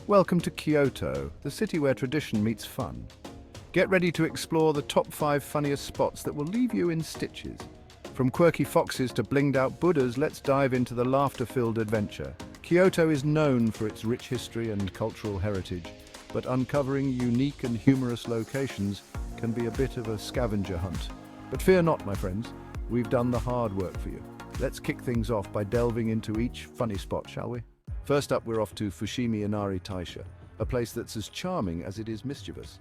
Welcome to Kyoto, the city where tradition meets fun. Get ready to explore the top 5 funniest spots that will leave you in stitches. From quirky foxes to blinged-out Buddhas, let's dive into the laughter-filled adventure. Kyoto is known for its rich history and cultural heritage, but uncovering unique and humorous locations can be a bit of a scavenger hunt. But fear not, my friends, we've done the hard work for you. Let's kick things off by delving into each funny spot, shall we? First up, we're off to Fushimi Inari Shrine, a place that's as charming as it is mischievous.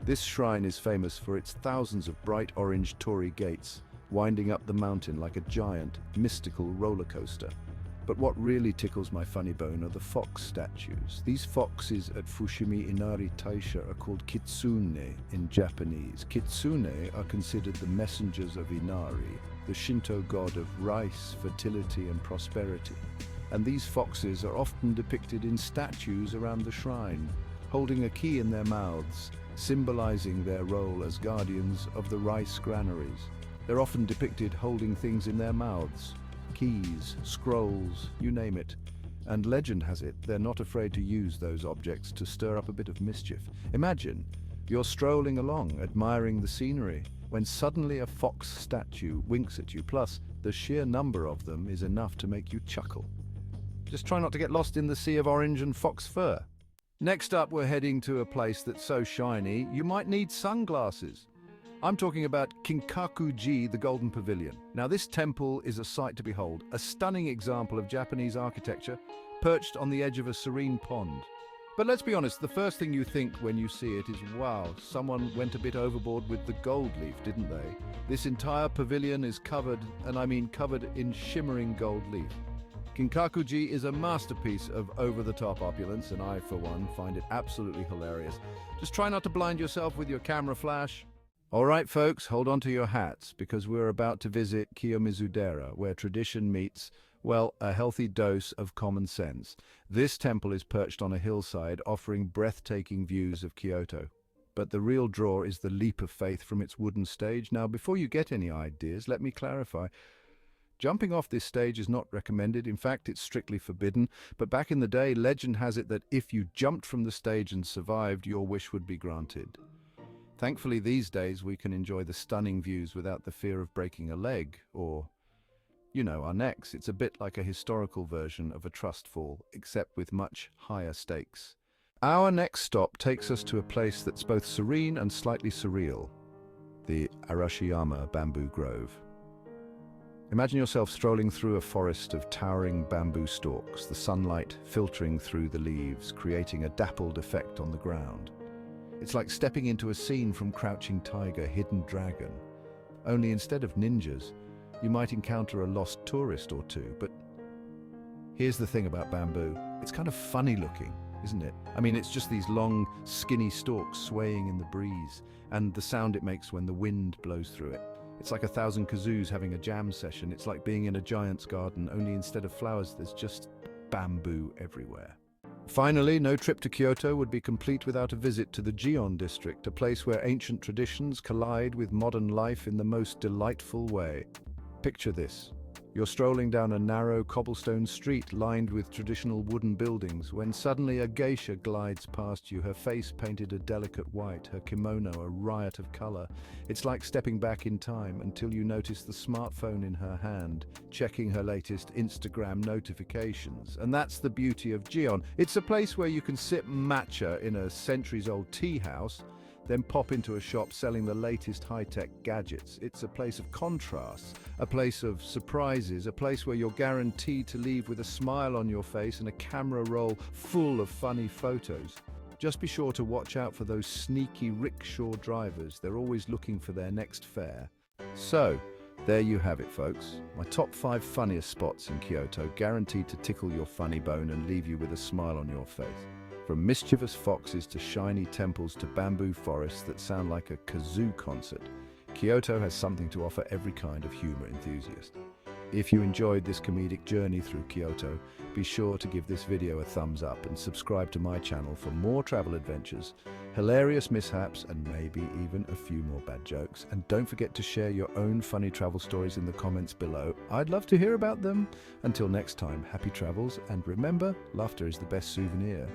This shrine is famous for its thousands of bright orange torii gates, winding up the mountain like a giant, mystical roller coaster. But what really tickles my funny bone are the fox statues. These foxes at Fushimi Inari Shrine are called kitsune in Japanese. Kitsune are considered the messengers of Inari, the Shinto god of rice, fertility and prosperity. And these foxes are often depicted in statues around the shrine, holding a key in their mouths, symbolizing their role as guardians of the rice granaries. They're often depicted holding things in their mouths, keys, scrolls, you name it. And legend has it, they're not afraid to use those objects to stir up a bit of mischief. Imagine, you're strolling along, admiring the scenery, when suddenly a fox statue winks at you, plus the sheer number of them is enough to make you chuckle. Just try not to get lost in the sea of orange and fox fur. Next up, we're heading to a place that's so shiny, you might need sunglasses. I'm talking about Kinkaku-ji, the Golden Pavilion. Now, this temple is a sight to behold, a stunning example of Japanese architecture, perched on the edge of a serene pond. But let's be honest, the first thing you think when you see it is, wow, someone went a bit overboard with the gold leaf, didn't they? This entire pavilion is covered, and I mean covered in shimmering gold leaf. Kinkaku-ji is a masterpiece of over-the-top opulence, and I, for one, find it absolutely hilarious. Just try not to blind yourself with your camera flash. All right, folks, hold on to your hats, because we're about to visit Kiyomizudera, where tradition meets, well, a healthy dose of common sense. This temple is perched on a hillside, offering breathtaking views of Kyoto. But the real draw is the leap of faith from its wooden stage. Now, before you get any ideas, let me clarify. Jumping off this stage is not recommended. In fact, it's strictly forbidden. But back in the day, legend has it that if you jumped from the stage and survived, your wish would be granted. Thankfully, these days, we can enjoy the stunning views without the fear of breaking a leg or, our necks. It's a bit like a historical version of a trust fall, except with much higher stakes. Our next stop takes us to a place that's both serene and slightly surreal, the Arashiyama bamboo grove. Imagine yourself strolling through a forest of towering bamboo stalks, the sunlight filtering through the leaves, creating a dappled effect on the ground. It's like stepping into a scene from Crouching Tiger, Hidden Dragon. Only instead of ninjas, you might encounter a lost tourist or two. But here's the thing about bamboo. It's kind of funny looking, isn't it? I mean, it's just these long, skinny stalks swaying in the breeze, and the sound it makes when the wind blows through it. It's like 1,000 kazoos having a jam session. It's like being in a giant's garden, only instead of flowers, there's just bamboo everywhere. Finally, no trip to Kyoto would be complete without a visit to the Gion District, a place where ancient traditions collide with modern life in the most delightful way. Picture this. You're strolling down a narrow cobblestone street lined with traditional wooden buildings when suddenly a geisha glides past you, her face painted a delicate white, her kimono a riot of color. It's like stepping back in time until you notice the smartphone in her hand, checking her latest Instagram notifications. And that's the beauty of Gion. It's a place where you can sip matcha in a centuries-old tea house, then pop into a shop selling the latest high-tech gadgets. It's a place of contrasts, a place of surprises, a place where you're guaranteed to leave with a smile on your face and a camera roll full of funny photos. Just be sure to watch out for those sneaky rickshaw drivers. They're always looking for their next fare. So, there you have it, folks. My top 5 funniest spots in Kyoto, guaranteed to tickle your funny bone and leave you with a smile on your face. From mischievous foxes to shiny temples to bamboo forests that sound like a kazoo concert, Kyoto has something to offer every kind of humor enthusiast. If you enjoyed this comedic journey through Kyoto, be sure to give this video a thumbs up and subscribe to my channel for more travel adventures, hilarious mishaps, and maybe even a few more bad jokes. And don't forget to share your own funny travel stories in the comments below. I'd love to hear about them. Until next time, happy travels, and remember, laughter is the best souvenir.